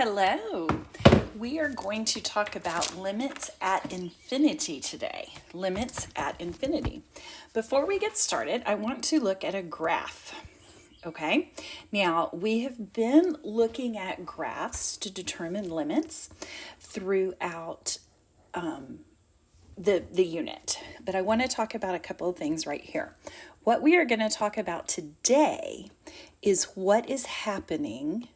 Hello. We are going to talk about limits at infinity today. Limits at infinity. Before we get started, I want to look at a graph. Okay, now we have been looking at graphs to determine limits throughout the unit, but I want to talk about a couple of things right here. What we are going to talk about today is what is happening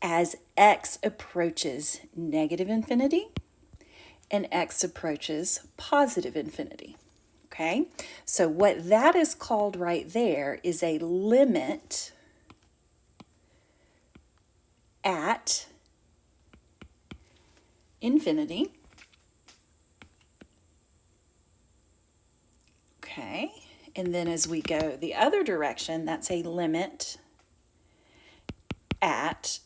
as x approaches negative infinity and x approaches positive infinity. Okay, so what that is called right there is a limit at infinity. Okay, and then as we go the other direction, that's a limit at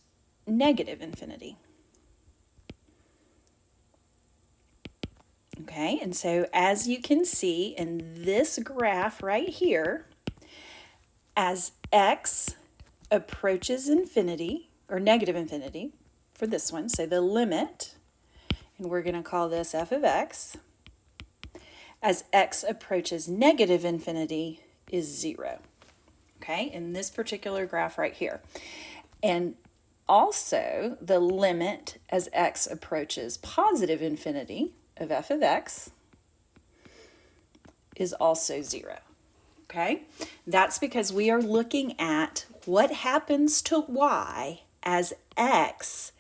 negative infinity. Okay, and so as you can see in this graph right here, as x approaches infinity, or negative infinity for this one, so the limit, and we're going to call this f of x, as x approaches negative infinity is 0. Okay, in this particular graph right here. And also, the limit as x approaches positive infinity of f of x is also 0. Okay, that's because we are looking at what happens to y as x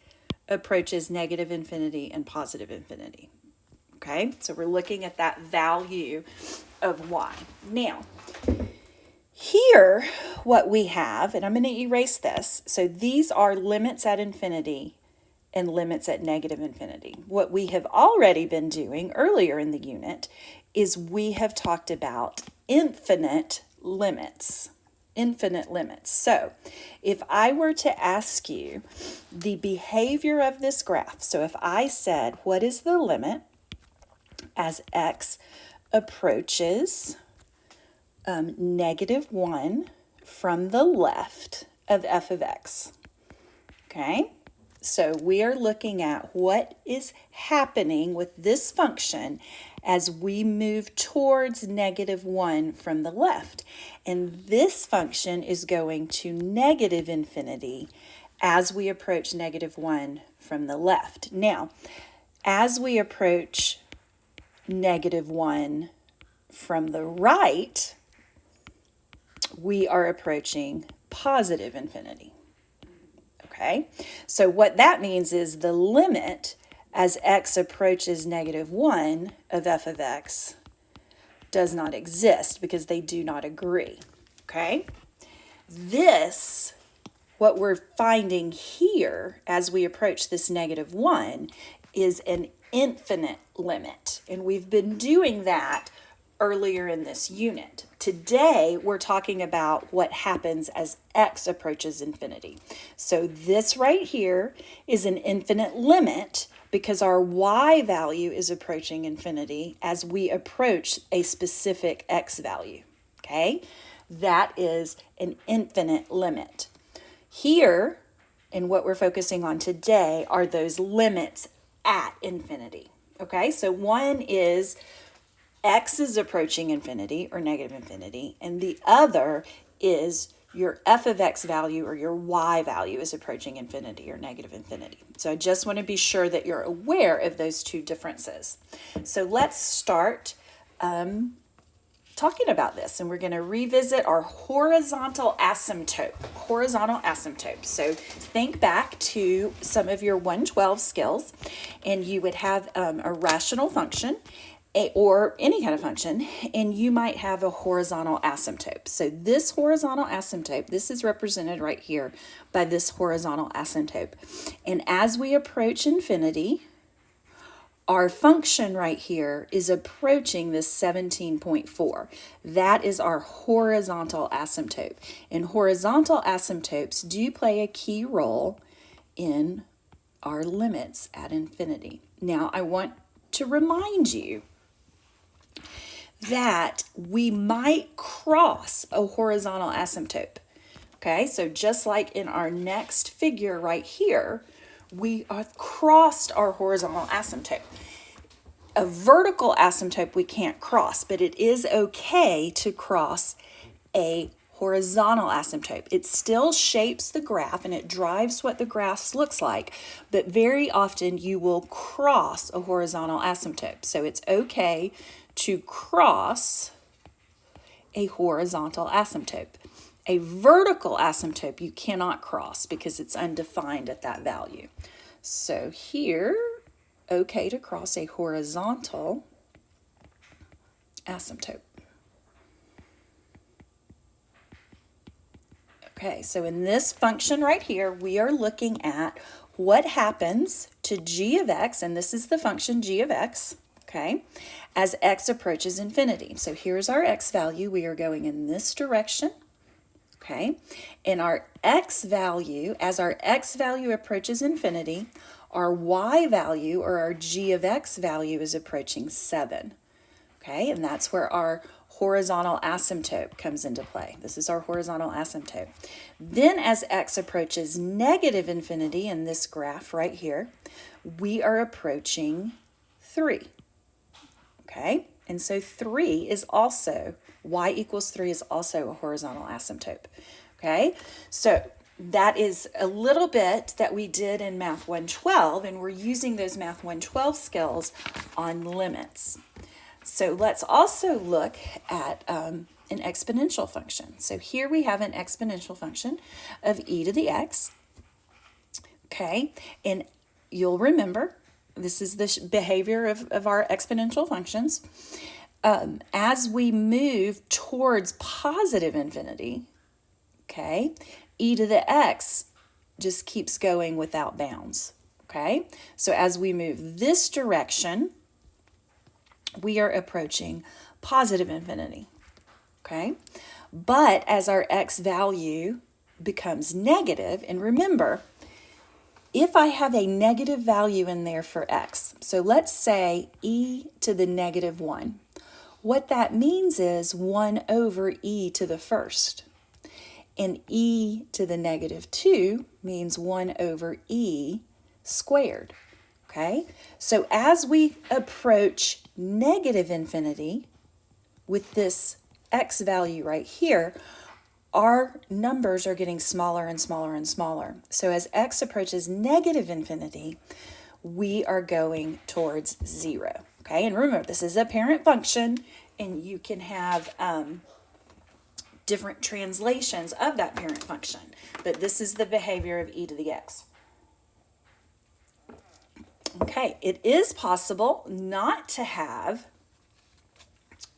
approaches negative infinity and positive infinity. Okay, so we're looking at that value of y. Now, here, what we have, and I'm going to erase this, so these are limits at infinity and limits at negative infinity. What we have already been doing earlier in the unit is we have talked about infinite limits. Infinite limits. So if I were to ask you the behavior of this graph, so if I said, what is the limit as x approaches negative 1 from the left of f of x? Okay, so we are looking at what is happening with this function as we move towards negative 1 from the left. And this function is going to negative infinity as we approach negative 1 from the left. Now, as we approach negative 1 from the right, we are approaching positive infinity. Okay, so what that means is the limit as x approaches negative 1 of f of x does not exist because they do not agree. Okay, this, what we're finding here as we approach this negative 1 is an infinite limit, and we've been doing that earlier in this unit. Today, we're talking about what happens as x approaches infinity. So this right here is an infinite limit because our y value is approaching infinity as we approach a specific x value. Okay, that is an infinite limit. Here, and what we're focusing on today, are those limits at infinity. Okay, so one is x is approaching infinity or negative infinity, and the other is your f of x value or your y value is approaching infinity or negative infinity. So I just want to be sure that you're aware of those two differences. So let's start talking about this, and we're going to revisit our horizontal asymptote. Horizontal asymptote. So think back to some of your 112 skills, and you would have a rational function or any kind of function, and you might have a horizontal asymptote. So this horizontal asymptote, this is represented right here by this horizontal asymptote. And as we approach infinity, our function right here is approaching this 17.4. That is our horizontal asymptote. And horizontal asymptotes do play a key role in our limits at infinity. Now, I want to remind you that we might cross a horizontal asymptote. Okay, so just like in our next figure right here, we have crossed our horizontal asymptote. A vertical asymptote we can't cross, but it is okay to cross a horizontal asymptote. It still shapes the graph and it drives what the graph looks like, but very often you will cross a horizontal asymptote. So it's okay to cross a horizontal asymptote. A vertical asymptote you cannot cross because it's undefined at that value. So here, okay to cross a horizontal asymptote. Okay, so in this function right here, we are looking at what happens to g of x, and this is the function g of x, okay, as x approaches infinity. So here's our x value. We are going in this direction, okay, and our x value, as our x value approaches infinity, our y value, or our g of x value, is approaching 7, okay, and that's where our horizontal asymptote comes into play. This is our horizontal asymptote. Then as x approaches negative infinity in this graph right here, we are approaching 3. Okay, and so 3 is also, y equals 3 is also a horizontal asymptote. Okay, so that is a little bit that we did in Math 112, and we're using those Math 112 skills on limits. So let's also look at an exponential function. So here we have an exponential function of e to the x. Okay, and you'll remember, this is the behavior of our exponential functions. As we move towards positive infinity, okay, e to the x just keeps going without bounds. Okay, so as we move this direction, we are approaching positive infinity, okay? But as our x value becomes negative, and remember, if I have a negative value in there for x, so let's say e to the negative 1, what that means is 1 over e to the first. And e to the negative 2 means 1 over e squared. Okay, so as we approach negative infinity with this x value right here, our numbers are getting smaller and smaller and smaller. So as x approaches negative infinity, we are going towards 0. Okay, and remember, this is a parent function, and you can have different translations of that parent function, but this is the behavior of e to the x. Okay, it is possible not to have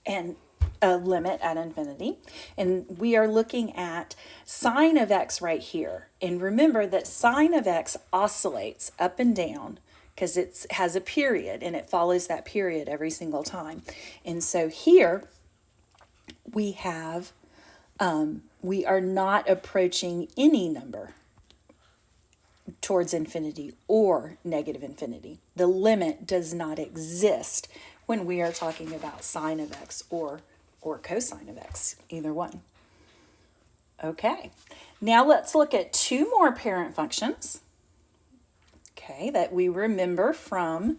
a limit at infinity, and we are looking at sine of x right here. And remember that sine of x oscillates up and down because it has a period, and it follows that period every single time. And so here we have, we are not approaching any number towards infinity or negative infinity. The limit does not exist when we are talking about sine of x or cosine of x, either one. Okay, now let's look at 2 more parent functions, okay, that we remember from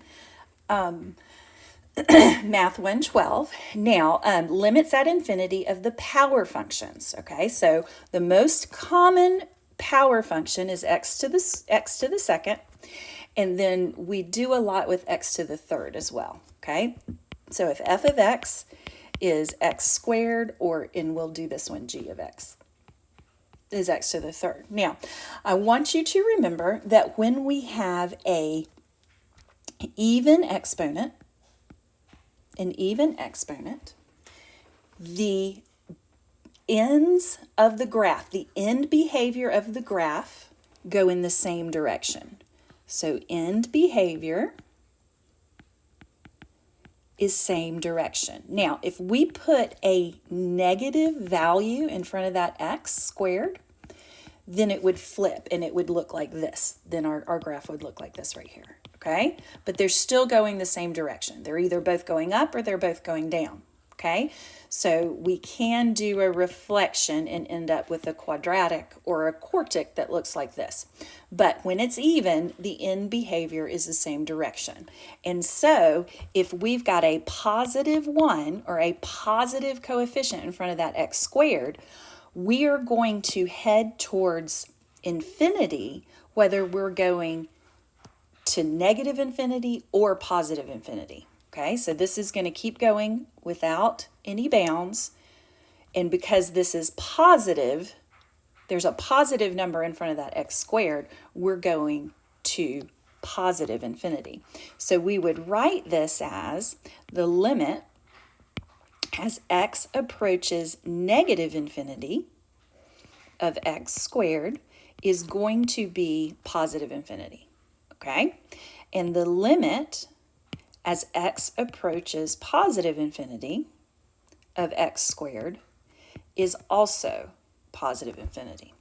Math 112. Now, limits at infinity of the power functions, okay, so the most common power function is x to the second, and then we do a lot with x to the third as well, okay? So if f of x is x squared, and we'll do this one, g of x is x to the third. Now, I want you to remember that when we have an even exponent, the ends of the graph, the end behavior of the graph, go in the same direction. So end behavior is same direction. Now, if we put a negative value in front of that x squared, then it would flip and it would look like this. Then our graph would look like this right here, okay? But they're still going the same direction. They're either both going up or they're both going down, Okay, so we can do a reflection and end up with a quadratic or a quartic that looks like this. But when it's even, the end behavior is the same direction. And so if we've got a positive 1 or a positive coefficient in front of that x squared, we are going to head towards infinity, whether we're going to negative infinity or positive infinity. Okay, so this is going to keep going without any bounds. And because this is positive, there's a positive number in front of that x squared, we're going to positive infinity. So we would write this as the limit as x approaches negative infinity of x squared is going to be positive infinity. Okay, and the limit as x approaches positive infinity of x squared is also positive infinity.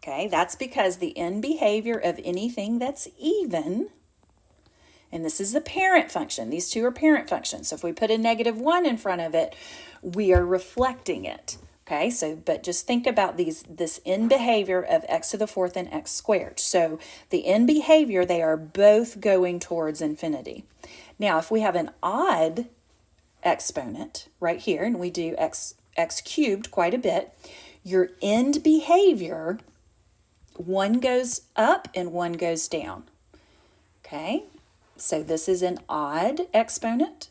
Okay, that's because the end behavior of anything that's even, and this is the parent function, these two are parent functions. So if we put a -1 in front of it, we are reflecting it. Okay, so but just think about this end behavior of x to the fourth and x squared. So the end behavior, they are both going towards infinity. Now, if we have an odd exponent right here, and we do x cubed quite a bit, your end behavior, one goes up and one goes down. Okay, so this is an odd exponent.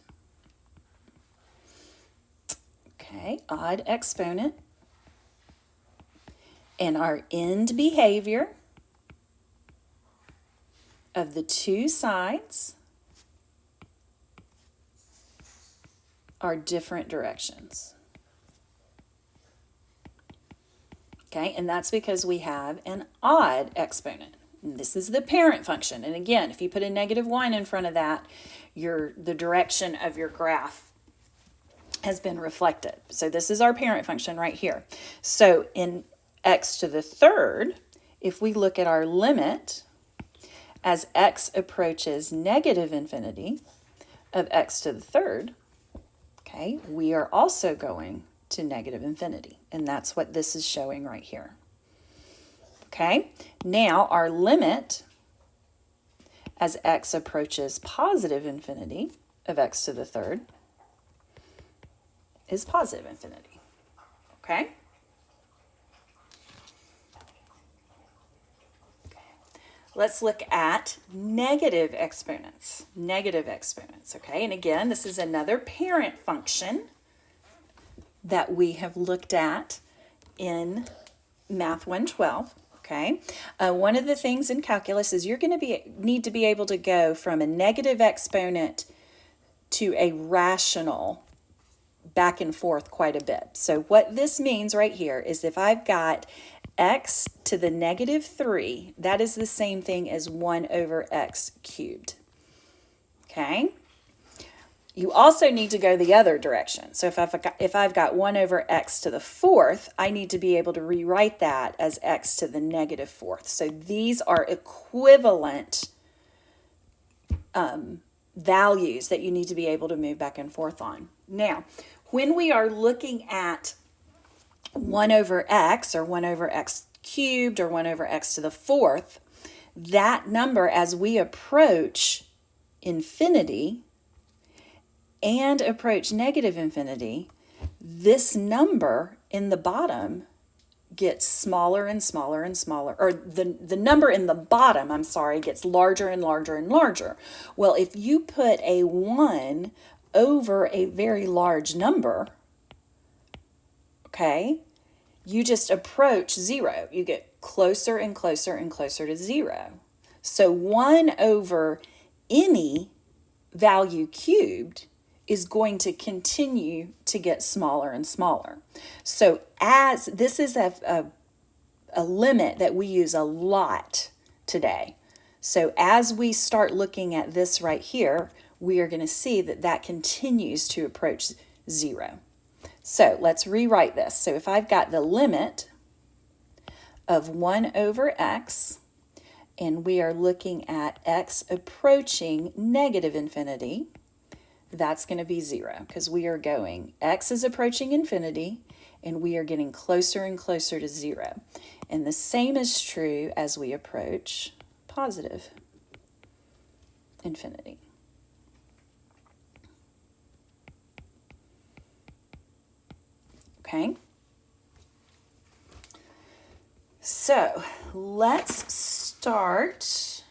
Okay, odd exponent. And our end behavior of the two sides are different directions. Okay, and that's because we have an odd exponent. And this is the parent function. And again, if you put a -1 in front of that, the direction of your graph has been reflected. So this is our parent function right here. So in x to the third, if we look at our limit as x approaches negative infinity of x to the third, okay, we are also going to negative infinity. And that's what this is showing right here. Okay, now our limit as x approaches positive infinity of x to the third is positive infinity. Okay? Let's look at negative exponents. Negative exponents, okay? And again, this is another parent function that we have looked at in Math 112, okay? One of the things in calculus is you're going to need to be able to go from a negative exponent to a rational back and forth quite a bit. So what this means right here is if I've got x to the -3, that is the same thing as 1 over x cubed. Okay? You also need to go the other direction. So if I've got 1 over x to the fourth, I need to be able to rewrite that as x to the -4th. So these are equivalent values that you need to be able to move back and forth on. Now, when we are looking at 1 over x or 1 over x cubed or 1 over x to the fourth, that number as we approach infinity and approach negative infinity, this number in the bottom gets smaller and smaller and smaller, or the number in the bottom, I'm sorry, gets larger and larger and larger. Well, if you put a 1 over a very large number, okay, you just approach 0. You get closer and closer and closer to 0. So 1 over any value cubed is going to continue to get smaller and smaller. So as this is a limit that we use a lot today. So as we start looking at this right here, we are going to see that that continues to approach 0. So let's rewrite this. So if I've got the limit of 1 over x, and we are looking at x approaching negative infinity, that's going to be 0 because we are going, x is approaching infinity, and we are getting closer and closer to 0. And the same is true as we approach positive infinity. Okay? So let's start,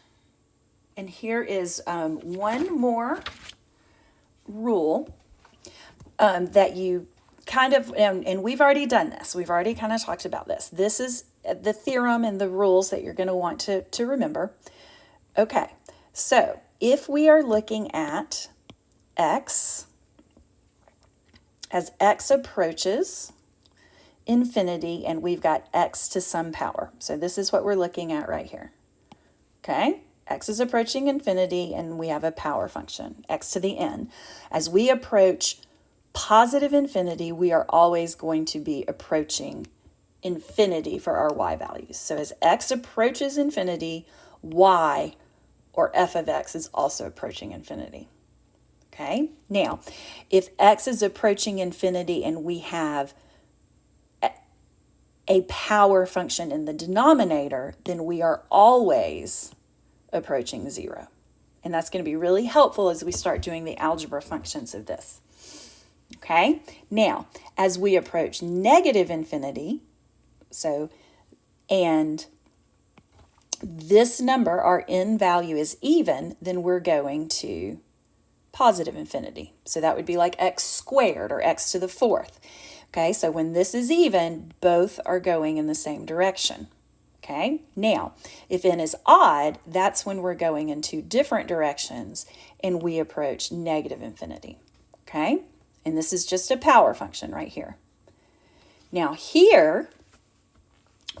and here is one more rule that you kind of, and we've already done this. We've already kind of talked about this. This is the theorem and the rules that you're going to want to remember. Okay, so if we are looking at x, as x approaches infinity, and we've got x to some power. So this is what we're looking at right here. Okay, x is approaching infinity, and we have a power function, x to the n. As we approach positive infinity, we are always going to be approaching infinity for our y values. So as x approaches infinity, y, or f of x, is also approaching infinity. Okay, now, if x is approaching infinity and we have a power function in the denominator, then we are always approaching 0. And that's going to be really helpful as we start doing the algebra functions of this. Okay, now, as we approach negative infinity, and this number, our n value, is even, then we're going to positive infinity. So that would be like x squared, or x to the 4th. Okay, so when this is even, both are going in the same direction. Okay, now, if n is odd, that's when we're going in two different directions and we approach negative infinity. Okay, and this is just a power function right here. Now here,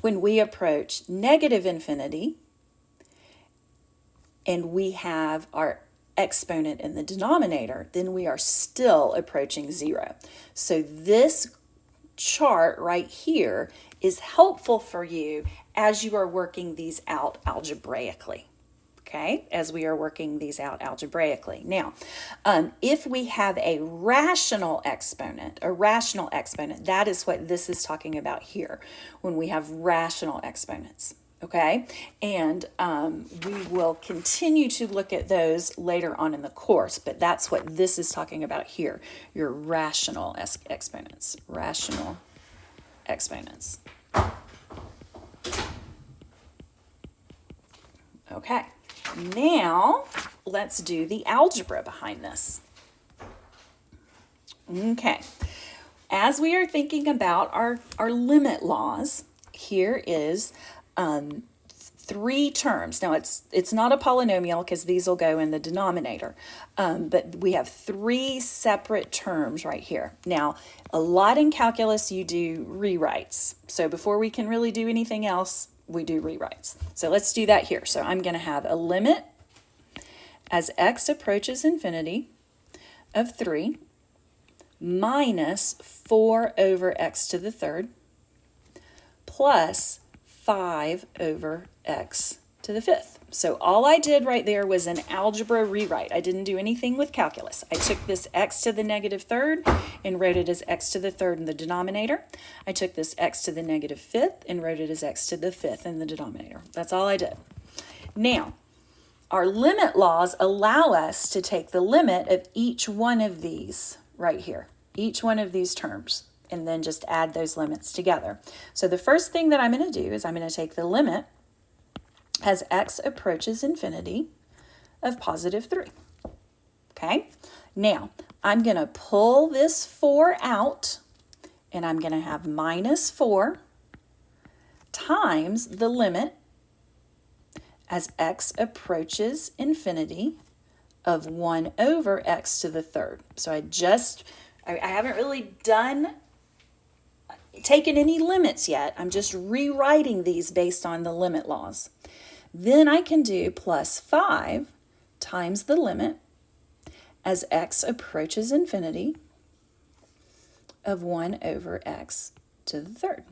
when we approach negative infinity and we have our exponent in the denominator, then we are still approaching 0. So this chart right here is helpful for you as you are working these out algebraically. Okay, as we are working these out algebraically. Now, if we have a rational exponent, that is what this is talking about here, when we have rational exponents. Okay, and we will continue to look at those later on in the course, but that's what this is talking about here, your rational exponents, rational exponents. Okay, now let's do the algebra behind this. Okay, as we are thinking about our limit laws, here is 3 terms. Now it's not a polynomial because these will go in the denominator, but we have 3 separate terms right here. Now, a lot in calculus you do rewrites. So before we can really do anything else, we do rewrites. So let's do that here. So I'm going to have a limit as x approaches infinity of 3 minus 4 over x to the 3rd plus 5 over x to the 5th. So all I did right there was an algebra rewrite. I didn't do anything with calculus. I took this x to the negative 3rd and wrote it as x to the 3rd in the denominator. I took this x to the negative 5th and wrote it as x to the 5th in the denominator. That's all I did. Now, our limit laws allow us to take the limit of each one of these right here, each one of these terms, and then just add those limits together. So the first thing that I'm going to do is I'm going to take the limit as x approaches infinity of positive 3. Okay, now I'm going to pull this 4 out, and I'm going to have minus 4 times the limit as x approaches infinity of 1 over x to the 3rd. So I haven't really taken any limits yet. I'm just rewriting these based on the limit laws. Then I can do plus 5 times the limit as x approaches infinity of 1 over x to the 3rd.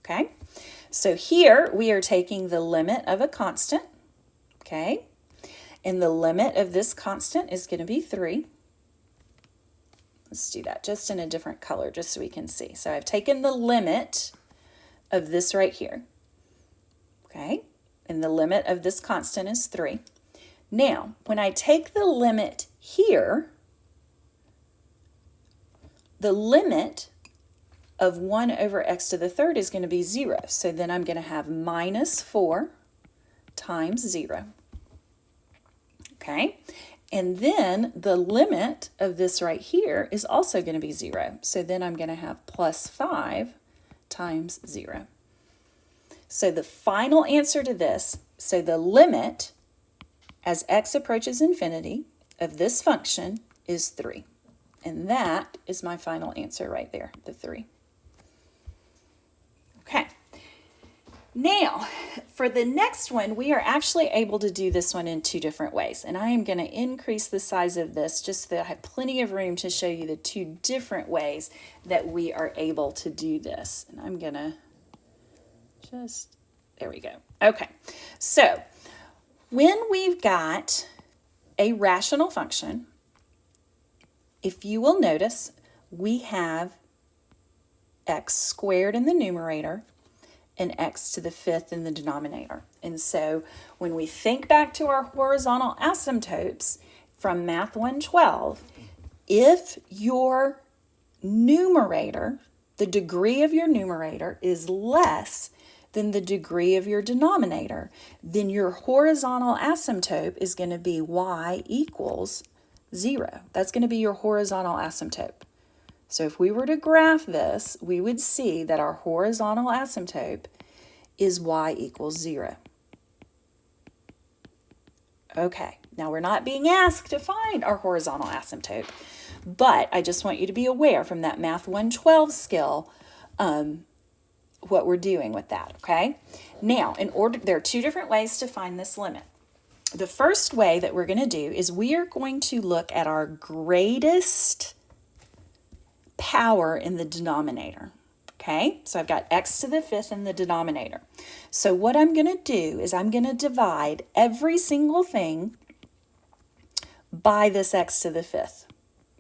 Okay, so here we are taking the limit of a constant, okay, and the limit of this constant is going to be 3. Let's do that just in a different color just so we can see. So I've taken the limit of this right here, okay? And the limit of this constant is 3. Now, when I take the limit here, the limit of 1 over x to the third is going to be 0. So then I'm going to have minus 4 times 0. Okay? And then the limit of this right here is also going to be 0. So then I'm going to have plus 5 times 0. So the final answer to this, so the limit as x approaches infinity of this function is 3. And that is my final answer right there, the 3. Okay. Now, for the next one, we are actually able to do this one in 2 different ways. And I am going to increase the size of this just so that I have plenty of room to show you the 2 different ways that we are able to do this. And I'm going to just, there we go. Okay, so when we've got a rational function, if you will notice, we have x squared in the numerator and x to the 5th in the denominator. And so when we think back to our horizontal asymptotes from Math 112, if your numerator, the degree of your numerator is less than the degree of your denominator, then your horizontal asymptote is going to be y equals 0. That's going to be your horizontal asymptote. So if we were to graph this, we would see that our horizontal asymptote is y equals 0. Okay, now we're not being asked to find our horizontal asymptote, but I just want you to be aware from that Math 112 skill what we're doing with that, okay? Now, there are 2 different ways to find this limit. The first way that we're going to do is we are going to look at our greatest power in the denominator, okay? So I've got x to the 5th in the denominator. So what I'm going to do is I'm going to divide every single thing by this x to the 5th,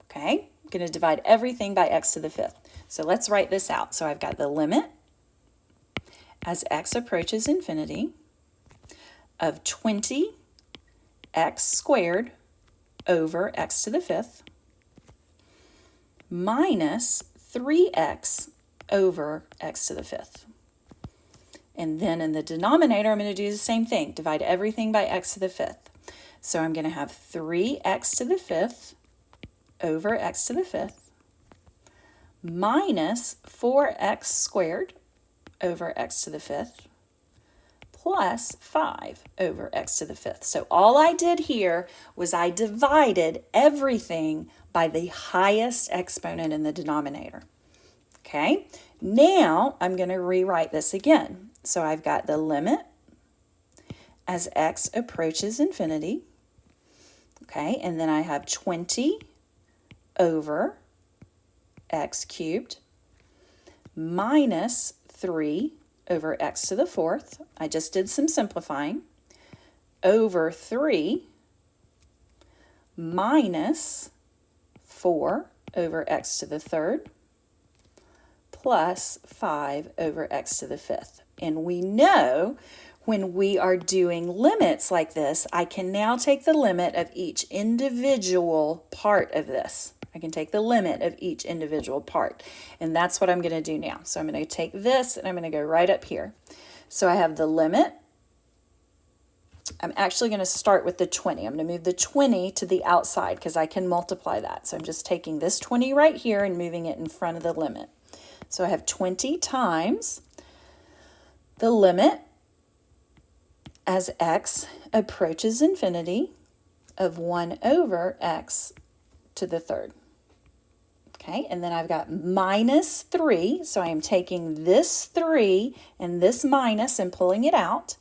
okay? I'm going to divide everything by x to the 5th. So let's write this out. So I've got the limit as x approaches infinity of 20 x squared over x to the 5th minus 3x over x to the 5th. And then in the denominator, I'm going to do the same thing, divide everything by x to the 5th. So I'm going to have 3x to the 5th over x to the 5th minus 4x squared over x to the 5th plus 5 over x to the 5th. So all I did here was I divided everything by the highest exponent in the denominator. Okay, now I'm going to rewrite this again. So I've got the limit as x approaches infinity. Okay, and then I have 20 over x cubed minus 3 over x to the 4th. I just did some simplifying. Over 3 minus 4 over x to the 3rd plus 5 over x to the 5th. And we know when we are doing limits like this, I can now take the limit of each individual part of this. I can take the limit of each individual part. And that's what I'm going to do now. So I'm going to take this and I'm going to go right up here. So I have the limit. I'm actually going to start with the 20. I'm going to move the 20 to the outside because I can multiply that. So I'm just taking this 20 right here and moving it in front of the limit. So I have 20 times the limit as x approaches infinity of 1 over x to the 3rd. Okay, and then I've got minus 3, so I am taking this 3 and this minus and pulling it out.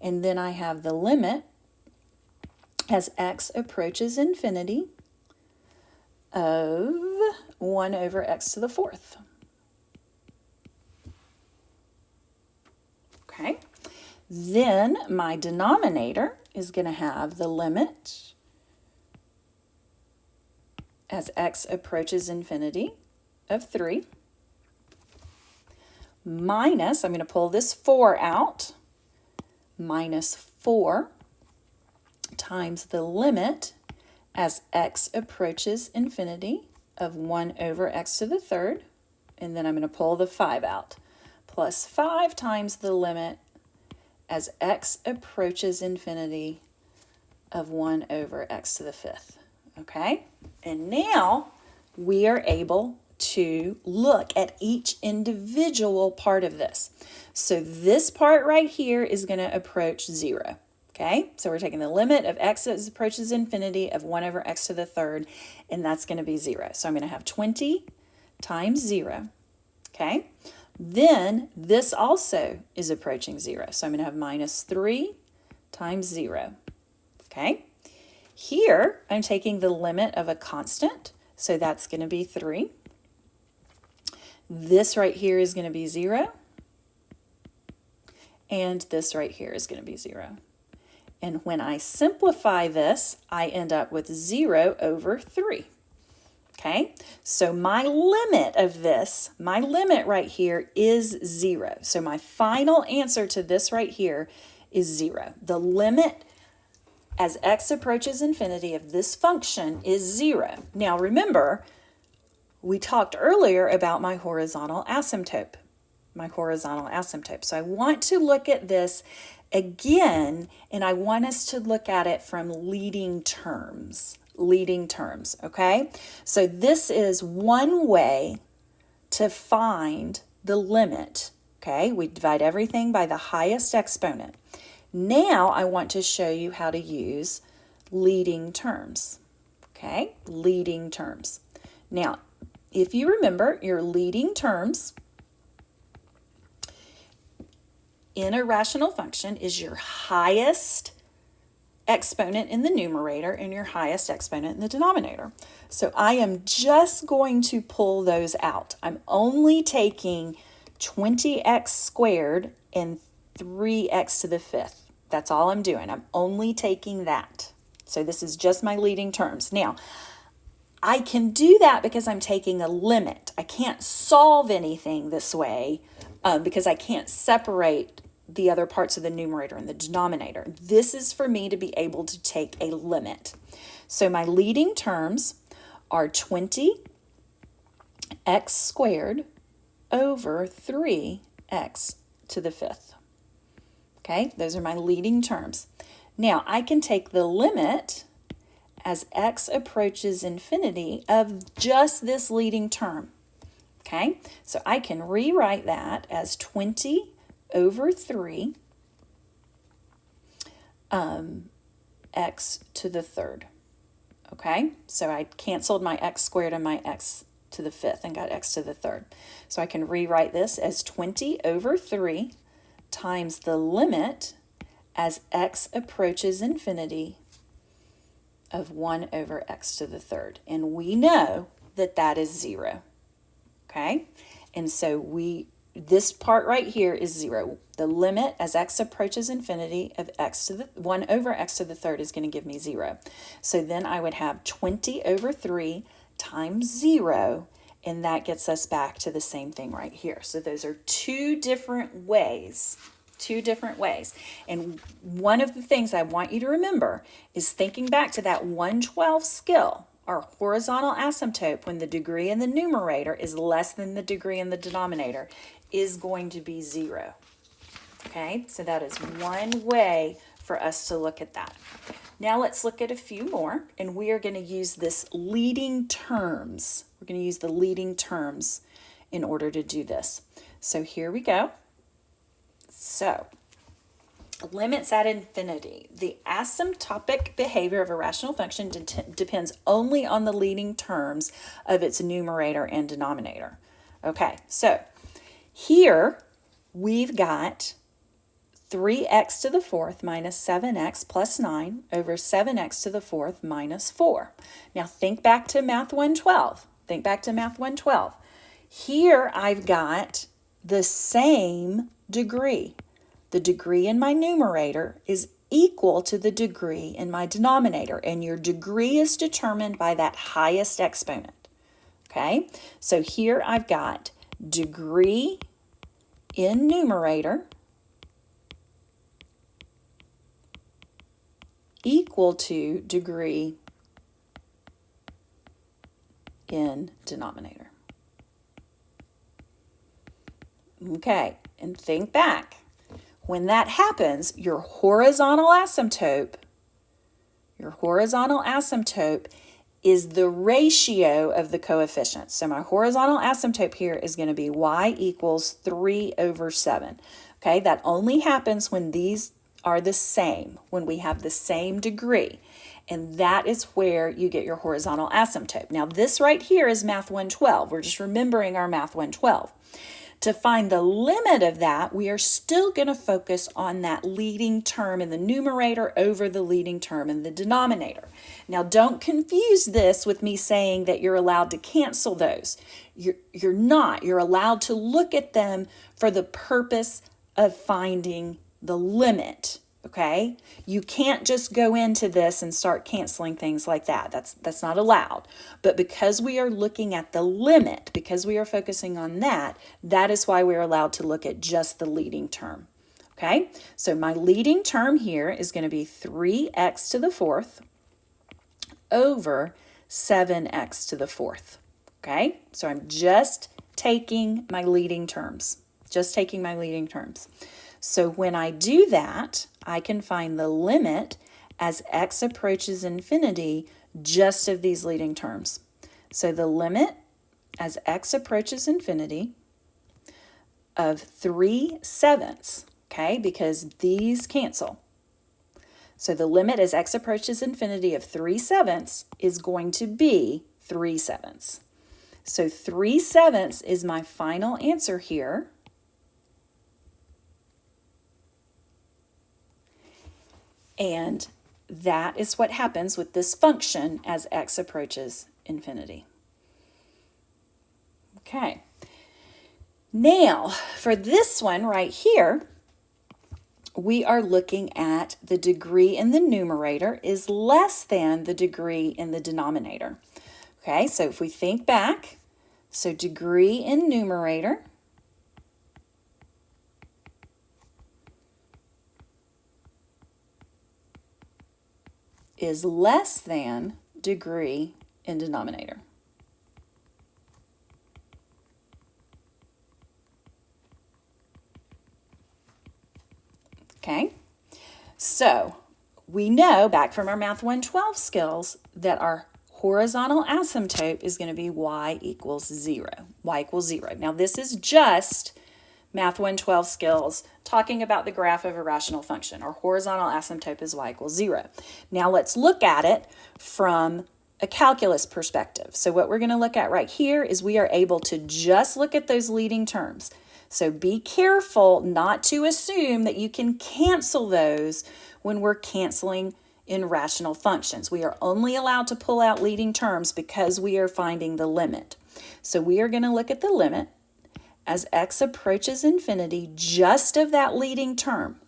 And then I have the limit as x approaches infinity of 1 over x to the 4th. Okay, then my denominator is going to have the limit as x approaches infinity of 3 minus, I'm going to pull this 4 out, minus 4 times the limit as x approaches infinity of 1 over x to the third, and then I'm going to pull the 5 out, plus 5 times the limit as x approaches infinity of 1 over x to the fifth. Okay, and now we are able to look at each individual part of this. So this part right here is going to approach 0. Okay, so we're taking the limit of x as approaches infinity of 1 over x to the third, and that's going to be 0. So I'm going to have 20 times 0. Okay, then this also is approaching 0. So I'm going to have minus 3 times 0. Okay, here I'm taking the limit of a constant, so that's going to be 3. This right here is going to be 0. And this right here is going to be 0. And when I simplify this, I end up with 0 over 3. Okay, so my limit of this, my limit right here is 0. So my final answer to this right here is 0. The limit as x approaches infinity of this function is 0. Now remember, we talked earlier about my horizontal asymptote. So I want to look at this again, and I want us to look at it from leading terms, okay? So this is one way to find the limit, okay? We divide everything by the highest exponent. Now I want to show you how to use leading terms, okay? Leading terms. Now, if you remember, your leading terms in a rational function is your highest exponent in the numerator and your highest exponent in the denominator. So I am just going to pull those out. I'm only taking 20x squared and 3x to the fifth. That's all I'm doing. I'm only taking that. So this is just my leading terms. Now, I can do that because I'm taking a limit. I can't solve anything this way because I can't separate the other parts of the numerator and the denominator. This is for me to be able to take a limit. So my leading terms are 20x squared over 3x to the fifth. Okay, those are my leading terms. Now I can take the limit as x approaches infinity of just this leading term. Okay, so I can rewrite that as 20 over 3 x to the third. Okay, so I canceled my x squared and my x to the fifth and got x to the third. So I can rewrite this as 20 over 3 times the limit as x approaches infinity of 1 over x to the third. And we know that that is 0. Okay, and so this part right here is 0. The limit as x approaches infinity of 1 over x to the third is going to give me 0. So then I would have 20 over 3 times 0, and that gets us back to the same thing right here. So those are two different ways. And one of the things I want you to remember is thinking back to that 112 skill, our horizontal asymptote, when the degree in the numerator is less than the degree in the denominator, is going to be 0. Okay, so that is one way for us to look at that. Now let's look at a few more, and we are going to use this leading terms. We're going to use the leading terms in order to do this. So here we go. So, limits at infinity. The asymptotic behavior of a rational function depends only on the leading terms of its numerator and denominator. Okay, so here we've got 3x to the fourth minus 7x plus 9 over 7x to the fourth minus 4. Now think back to Math 112. Here I've got the same degree. The degree in my numerator is equal to the degree in my denominator, and your degree is determined by that highest exponent. Okay, so here I've got degree in numerator equal to degree in denominator. Okay, and think back. When that happens, your horizontal asymptote is the ratio of the coefficients. So my horizontal asymptote here is going to be y equals 3 over 7. Okay, that only happens when these are the same, when we have the same degree. And that is where you get your horizontal asymptote. Now this right here is Math 112. We're just remembering our Math 112. To find the limit of that, we are still going to focus on that leading term in the numerator over the leading term in the denominator. Now, don't confuse this with me saying that you're allowed to cancel those. You're not. You're allowed to look at them for the purpose of finding the limit. Okay, you can't just go into this and start canceling things like that. That's not allowed. But because we are looking at the limit, because we are focusing on that, that is why we're allowed to look at just the leading term. Okay, so my leading term here is going to be 3x to the fourth over 7x to the fourth. Okay, so I'm just taking my leading terms. So when I do that, I can find the limit as x approaches infinity just of these leading terms. So the limit as x approaches infinity of 3/7, okay, because these cancel. So the limit as x approaches infinity of 3/7 is going to be 3/7. So 3/7 is my final answer here. And that is what happens with this function as x approaches infinity. Okay. Now, for this one right here, we are looking at the degree in the numerator is less than the degree in the denominator. Okay, so if we think back, so degree in numerator is less than degree in denominator. Okay, so we know back from our Math 112 skills that our horizontal asymptote is going to be y equals 0. Y equals 0. Now this is just Math 112 skills talking about the graph of a rational function. Our horizontal asymptote is y equals 0. Now let's look at it from a calculus perspective. So what we're going to look at right here is we are able to just look at those leading terms. So be careful not to assume that you can cancel those when we're canceling in rational functions. We are only allowed to pull out leading terms because we are finding the limit. So we are going to look at the limit as x approaches infinity just of that leading term.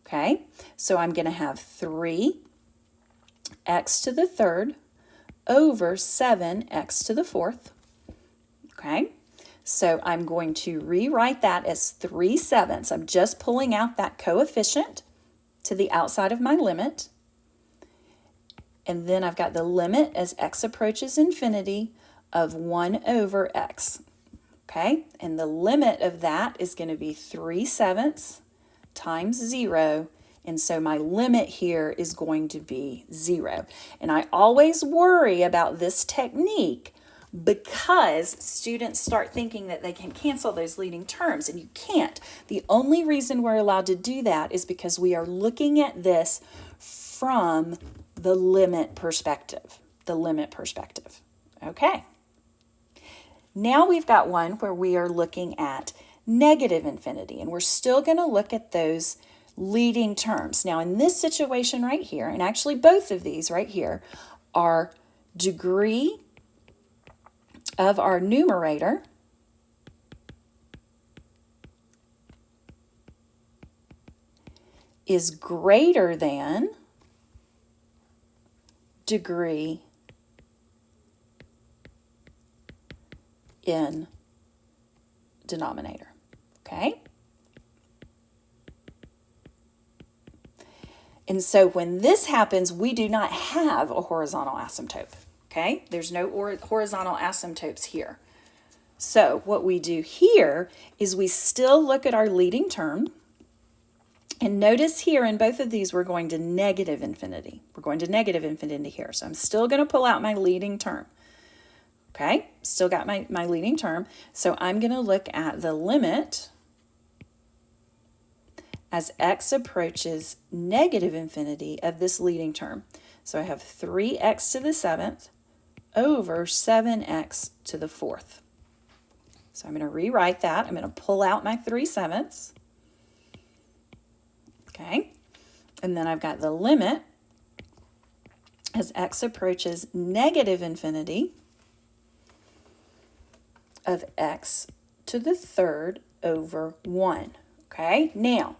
Okay, so I'm going to have 3x to the third over 7x to the fourth. Okay, so I'm going to rewrite that as 3/7. I'm just pulling out that coefficient to the outside of my limit. And then I've got the limit as x approaches infinity of 1 over x. Okay, and the limit of that is going to be 3/7 times 0. And so my limit here is going to be 0. And I always worry about this technique because students start thinking that they can cancel those leading terms, and you can't. The only reason we're allowed to do that is because we are looking at this from the limit perspective. Okay. Now we've got one where we are looking at negative infinity, and we're still going to look at those leading terms. Now in this situation right here, and actually both of these right here, are degree of our numerator is greater than degree in denominator, okay? And so when this happens, we do not have a horizontal asymptote, okay? There's no horizontal asymptotes here. So what we do here is we still look at our leading term, and notice here in both of these we're going to negative infinity. We're going to negative infinity here. So I'm still going to pull out my leading term. Okay, still got my leading term. So I'm going to look at the limit as x approaches negative infinity of this leading term. So I have 3x to the 7th over 7x to the 4th. So I'm going to rewrite that. I'm going to pull out my 3/7. Okay, and then I've got the limit as x approaches negative infinity of x to the 3rd over 1. Okay, now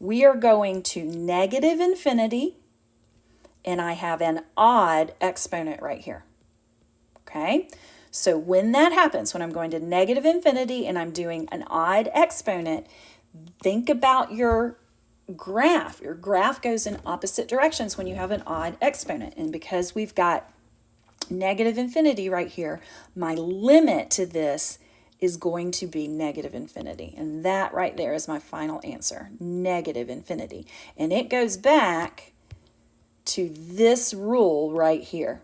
we are going to negative infinity, and I have an odd exponent right here. Okay, so when that happens, when I'm going to negative infinity and I'm doing an odd exponent, think about your graph. Your graph goes in opposite directions when you have an odd exponent. And because we've got negative infinity right here, my limit to this is going to be negative infinity. And that right there is my final answer, negative infinity. And it goes back to this rule right here.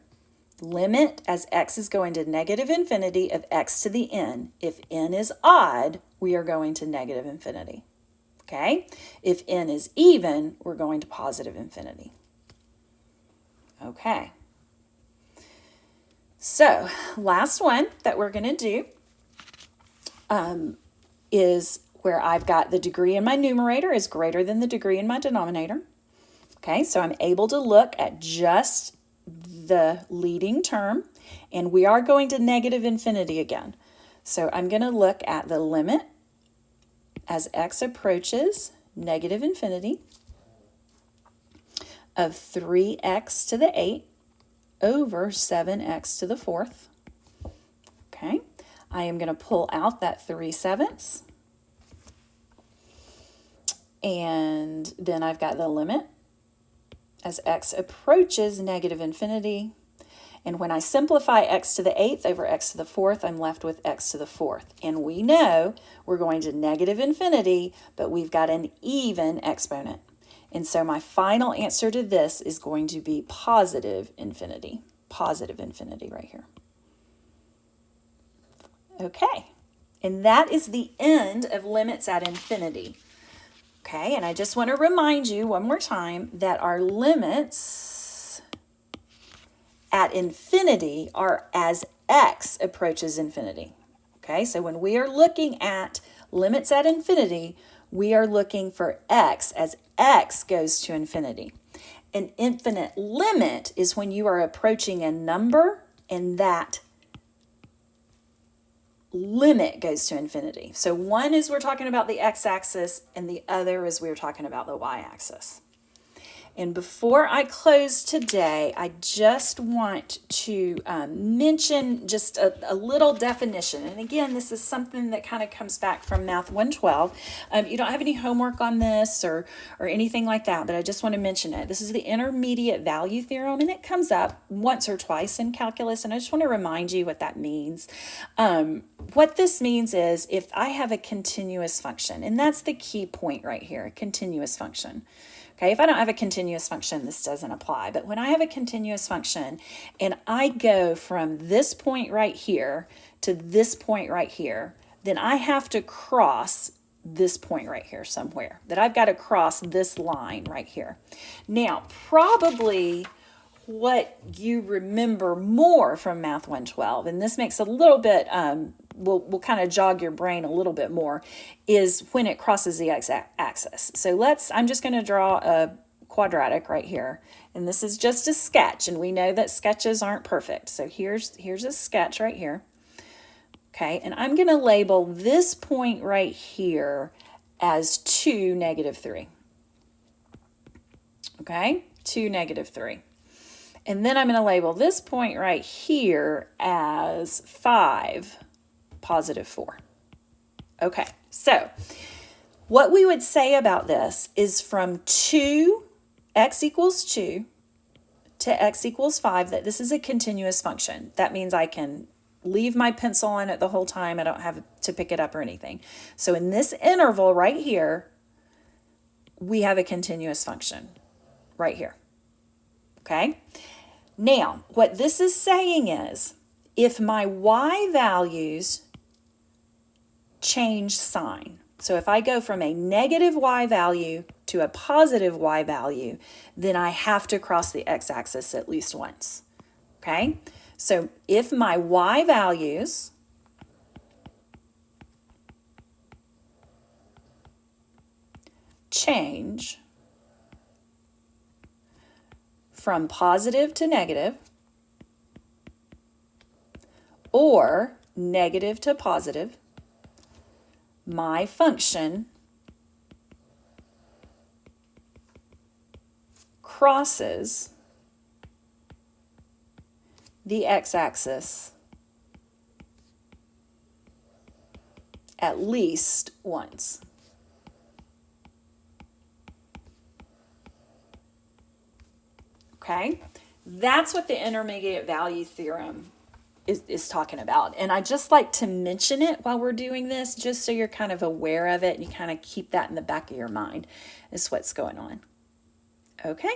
Limit as x is going to negative infinity of x to the n. If n is odd, we are going to negative infinity. Okay? If n is even, we're going to positive infinity. Okay. So, last one that we're going to do is where I've got the degree in my numerator is greater than the degree in my denominator. Okay, so I'm able to look at just the leading term, and we are going to negative infinity again. So I'm going to look at the limit as x approaches negative infinity of 3x to the 8 over 7x to the 4th. Okay, I am going to pull out that 3/7, and then I've got the limit as x approaches negative infinity. And when I simplify x to the 8th over x to the 4th, I'm left with x to the 4th. And we know we're going to negative infinity, but we've got an even exponent. And so my final answer to this is going to be positive infinity right here. Okay, and that is the end of limits at infinity. Okay, and I just want to remind you one more time that our limits at infinity are as x approaches infinity. Okay, so when we are looking at limits at infinity, we are looking for x as x goes to infinity. An infinite limit is when you are approaching a number and that limit goes to infinity. So one is we're talking about the x-axis and the other is we're talking about the y-axis. And before I close today, I just want to mention just a little definition. And again, this is something that kind of comes back from Math 112. You don't have any homework on this or anything like that, but I just want to mention it. This is the intermediate value theorem, and it comes up once or twice in calculus, and I just want to remind you what that means. What this means is if I have a continuous function, and that's the key point right here, a continuous function. Okay, if I don't have a continuous function, this doesn't apply. But when I have a continuous function and I go from this point right here to this point right here, then I have to cross this point right here somewhere. That I've got to cross this line right here. Now, probably what you remember more from Math 112, and this makes a little bit, will kind of jog your brain a little bit more, is when it crosses the x-axis. So I'm just going to draw a quadratic right here, and this is just a sketch, and we know that sketches aren't perfect. So here's a sketch right here. Okay, and I'm going to label this point right here as 2, -3. okay, to -3. And then I'm going to label this point right here as 5, +4. Okay, so what we would say about this is from 2, x equals 2, to x equals 5, that this is a continuous function. That means I can leave my pencil on it the whole time. I don't have to pick it up or anything. So in this interval right here, we have a continuous function right here. Okay? Now, what this is saying is, if my y values change sign, so if I go from a negative y value to a positive y value, then I have to cross the x-axis at least once. Okay? So if my y values change from positive to negative, or negative to positive, my function crosses the x-axis at least once. Okay, that's what the intermediate value theorem is talking about. And I just like to mention it while we're doing this, just so you're kind of aware of it and you kind of keep that in the back of your mind is what's going on. Okay.